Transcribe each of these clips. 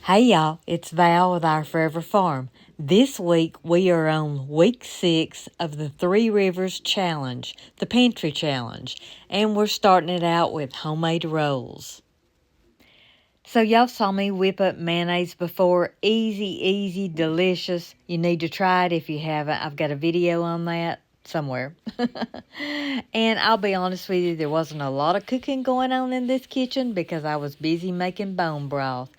Hey y'all, it's Val with Our Forever Farm. This week we are on week 6 of the Three Rivers Challenge, the Pantry Challenge, and we're starting it out with homemade rolls. So y'all saw me whip up mayonnaise before. Easy, delicious. You need to try it if you haven't. I've got a video on that somewhere. And I'll be honest with you, there wasn't a lot of cooking going on in this kitchen because I was busy making bone broth.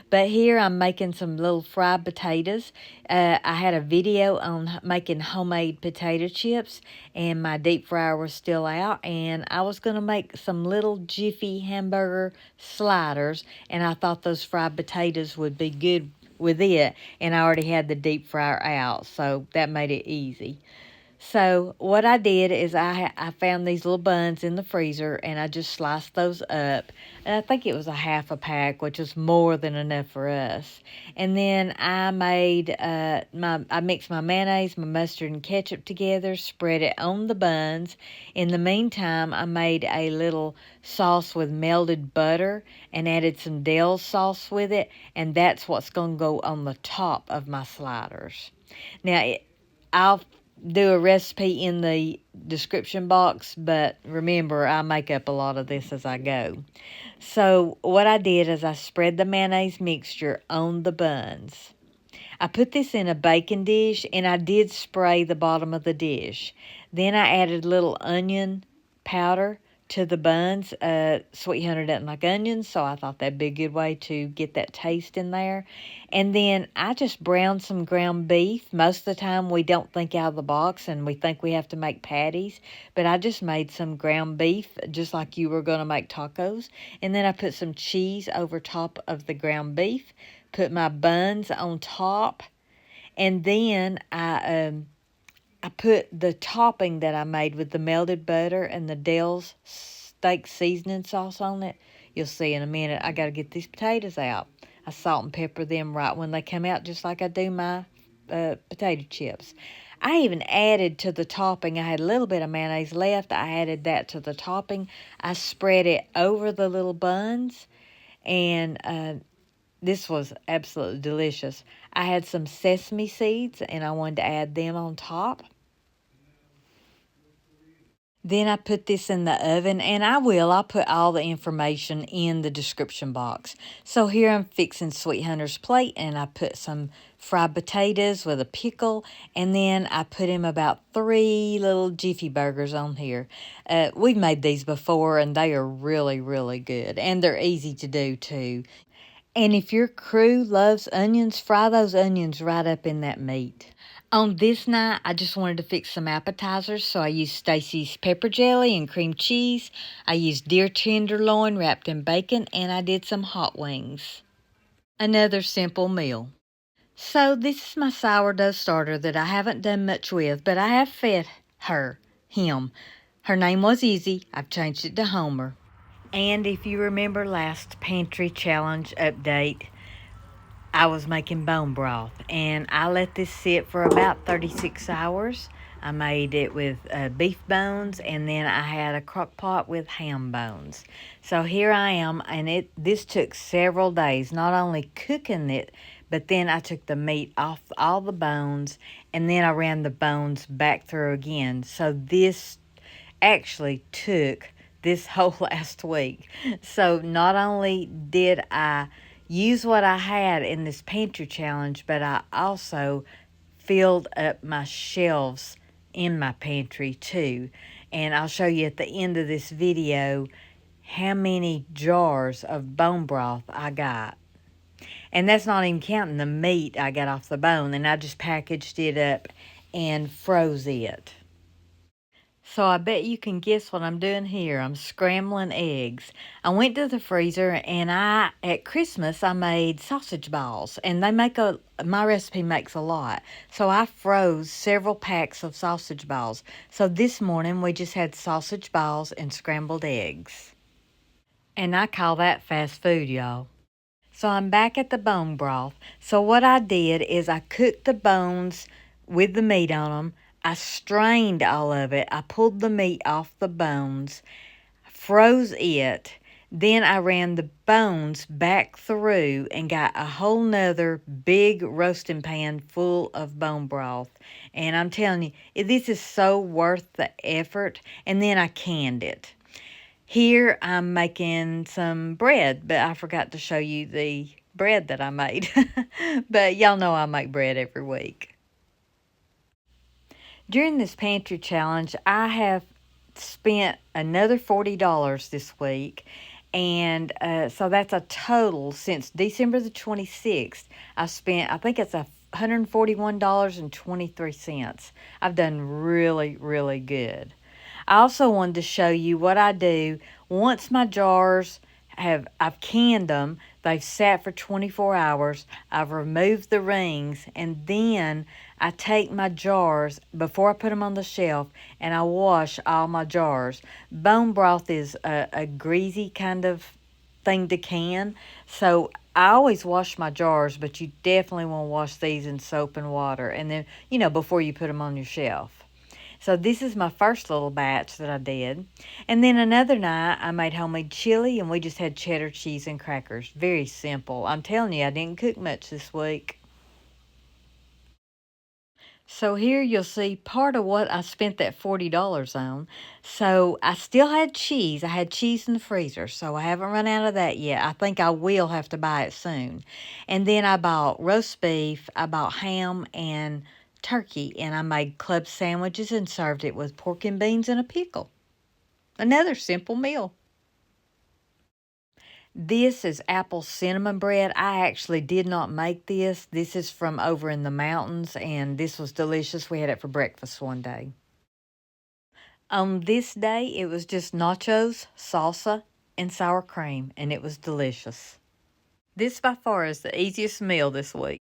But here I'm making some little fried potatoes. I had a video on making homemade potato chips, and my deep fryer was still out, and I was going to make some little Jiffy hamburger sliders, and I thought those fried potatoes would be good with it, and I already had the deep fryer out, so that made it easy. So what I did is I found these little buns in the freezer, and I just sliced those up. And I think it was a half a pack, which is more than enough for us. And then I made I mixed my mayonnaise, my mustard, and ketchup together, spread it on the buns. In the meantime, I made a little sauce with melted butter and added some Dell's sauce with it, and that's what's going to go on the top of my sliders. Now, I'll do a recipe in the description box, but remember, I make up a lot of this as I go. So what I did is I spread the mayonnaise mixture on the buns. I put this in a baking dish, and I did spray the bottom of the dish. Then I added little onion powder to the buns. Sweet Hunter doesn't like onions, so I thought that'd be a good way to get that taste in there. And then I just browned some ground beef. Most of the time we don't think out of the box and we think we have to make patties, but I just made some ground beef just like you were going to make tacos. And then I put some cheese over top of the ground beef, put my buns on top, and then I put the topping that I made with the melted butter and the Dell's steak seasoning sauce on it. You'll see in a minute. I got to get these potatoes out. I salt and pepper them right when they come out, just like I do my potato chips. I even added to the topping. I had a little bit of mayonnaise left. I added that to the topping. I spread it over the little buns, and this was absolutely delicious. I had some sesame seeds, and I wanted to add them on top. Then I put this in the oven, and I'll put all the information in the description box. So here I'm fixing Sweet Hunter's plate, and I put some fried potatoes with a pickle, and then I put him about 3 little Jiffy burgers on here. We've made these before, and they are really good, and they're easy to do too. And if your crew loves onions, fry those onions right up in that meat. On this night, I just wanted to fix some appetizers, so I used Stacy's pepper jelly and cream cheese. I used deer tenderloin wrapped in bacon, and I did some hot wings. Another simple meal. So this is my sourdough starter that I haven't done much with, but I have fed him. Her name was Izzy. I've changed it to Homer. And if you remember last Pantry Challenge update, I was making bone broth, and I let this sit for about 36 hours. I made it with beef bones, and then I had a crock pot with ham bones. So here I am, and this took several days, not only cooking it, but then I took the meat off all the bones, and then I ran the bones back through again. So this actually took this whole last week. So not only did I use what I had in this pantry challenge, but I also filled up my shelves in my pantry too. And I'll show you at the end of this video how many jars of bone broth I got. And that's not even counting the meat I got off the bone. And I just packaged it up and froze it. So I bet you can guess what I'm doing here. I'm scrambling eggs. I went to the freezer, and at Christmas I made sausage balls, and my recipe makes a lot. So I froze several packs of sausage balls. So this morning we just had sausage balls and scrambled eggs. And I call that fast food, y'all. So I'm back at the bone broth. So what I did is I cooked the bones with the meat on them. I strained all of it. I pulled the meat off the bones, froze it. Then I ran the bones back through and got a whole nother big roasting pan full of bone broth. And I'm telling you, this is so worth the effort. And then I canned it. Here I'm making some bread, but I forgot to show you the bread that I made. But y'all know I make bread every week. During this pantry challenge, I have spent another $40 this week. And so that's a total since December the 26th. I spent, I think it's $141.23. I've done really, really good. I also wanted to show you what I do once my jars I've canned them. They've sat for 24 hours. I've removed the rings, and then I take my jars before I put them on the shelf and I wash all my jars. Bone broth is a greasy kind of thing to can, so I always wash my jars, but you definitely want to wash these in soap and water, and then, before you put them on your shelf. So this is my first little batch that I did. And then another night, I made homemade chili, and we just had cheddar cheese and crackers. Very simple. I'm telling you, I didn't cook much this week. So here you'll see part of what I spent that $40 on. So I still had cheese. I had cheese in the freezer, so I haven't run out of that yet. I think I will have to buy it soon. And then I bought roast beef, I bought ham and turkey, and I made club sandwiches and served it with pork and beans and a pickle. Another simple meal. This is apple cinnamon bread. I actually did not make this. This is from over in the mountains, and this was delicious. We had it for breakfast one day. On this day, it was just nachos, salsa, and sour cream, and it was delicious. This by far is the easiest meal this week.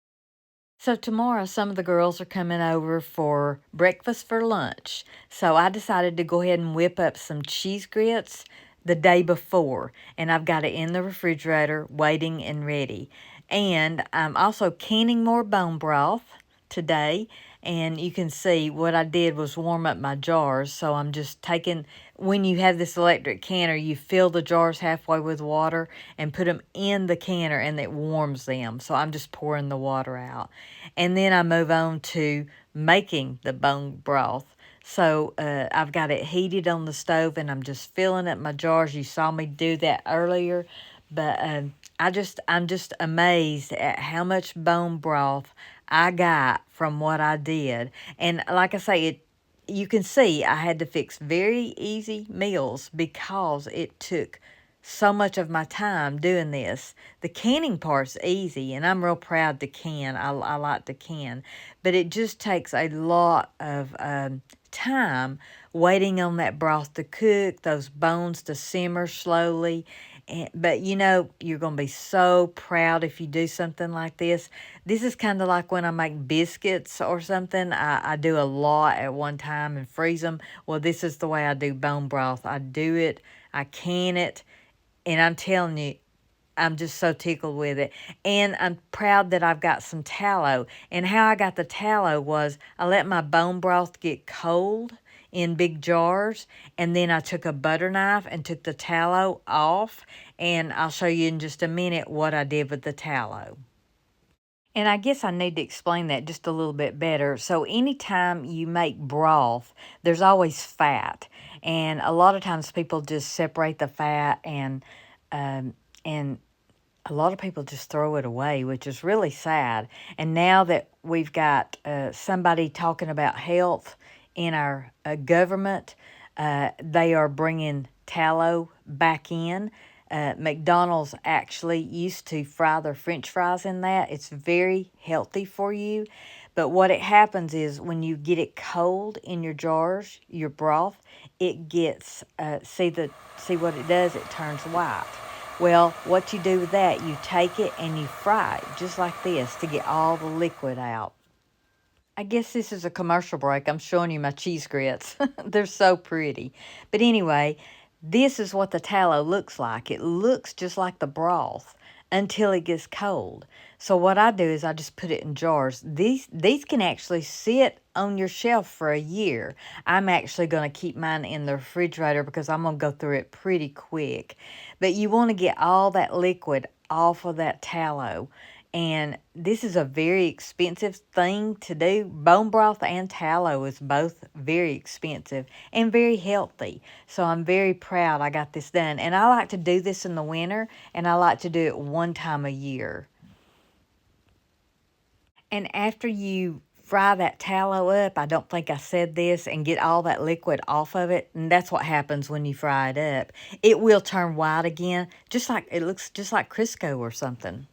So tomorrow, some of the girls are coming over for breakfast for lunch. So I decided to go ahead and whip up some cheese grits the day before. And I've got it in the refrigerator waiting and ready. And I'm also canning more bone broth today. And you can see what I did was warm up my jars. So I'm just taking, when you have this electric canner, you fill the jars halfway with water and put them in the canner, and it warms them. So I'm just pouring the water out. And then I move on to making the bone broth. So I've got it heated on the stove, and I'm just filling up my jars. You saw me do that earlier. But I'm just amazed at how much bone broth I got from what I did. And like I say, you can see I had to fix very easy meals because it took so much of my time doing this. The canning part's easy, and I'm real proud to can. I like to can. But it just takes a lot of time waiting on that broth to cook, those bones to simmer slowly. But you're going to be so proud if you do something like this. This is kind of like when I make biscuits or something. I do a lot at one time and freeze them. Well, this is the way I do bone broth. I do it, I can it, and I'm telling you, I'm just so tickled with it. And I'm proud that I've got some tallow. And how I got the tallow was I let my bone broth get cold in big jars, and then I took a butter knife and took the tallow off, and I'll show you in just a minute what I did with the tallow. And I guess I need to explain that just a little bit better. So anytime you make broth, there's always fat, and a lot of times people just separate the fat, and a lot of people just throw it away, which is really sad. And now that we've got somebody talking about health in our government, they are bringing tallow back in. McDonald's actually used to fry their French fries in that. It's very healthy for you. But what it happens is when you get it cold in your jars, your broth, it gets, see what it does? It turns white. Well, what you do with that, you take it and you fry it just like this to get all the liquid out. I guess this is a commercial break. I'm showing you my cheese grits. They're so pretty. But anyway, this is what the tallow looks like. It looks just like the broth until it gets cold. So what I do is I just put it in jars. These can actually sit on your shelf for a year. I'm actually going to keep mine in the refrigerator because I'm going to go through it pretty quick. But you want to get all that liquid off of that tallow. And this is a very expensive thing to do. Bone broth and tallow is both very expensive and very healthy. So I'm very proud I got this done. And I like to do this in the winter, and I like to do it one time a year. And after you fry that tallow up, I don't think I said this, and get all that liquid off of it, and that's what happens when you fry it up. It will turn white again, just like it looks just like Crisco or something.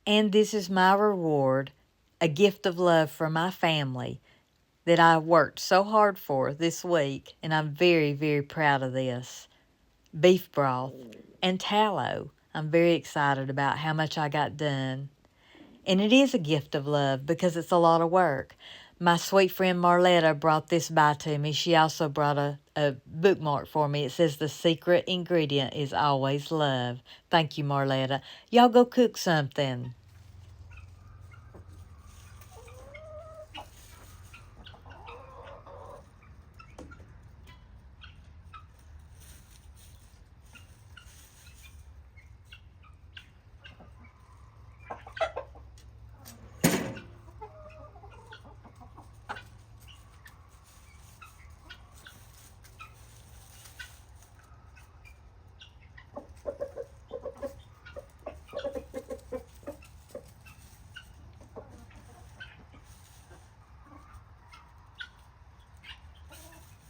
And this is my reward, a gift of love for my family that I worked so hard for this week, and I'm very, very proud of this. Beef broth and tallow. I'm very excited about how much I got done. And it is a gift of love because it's a lot of work. My sweet friend Marletta brought this by to me. She also brought a bookmark for me. It says the secret ingredient is always love. Thank you, Marletta. Y'all go cook something.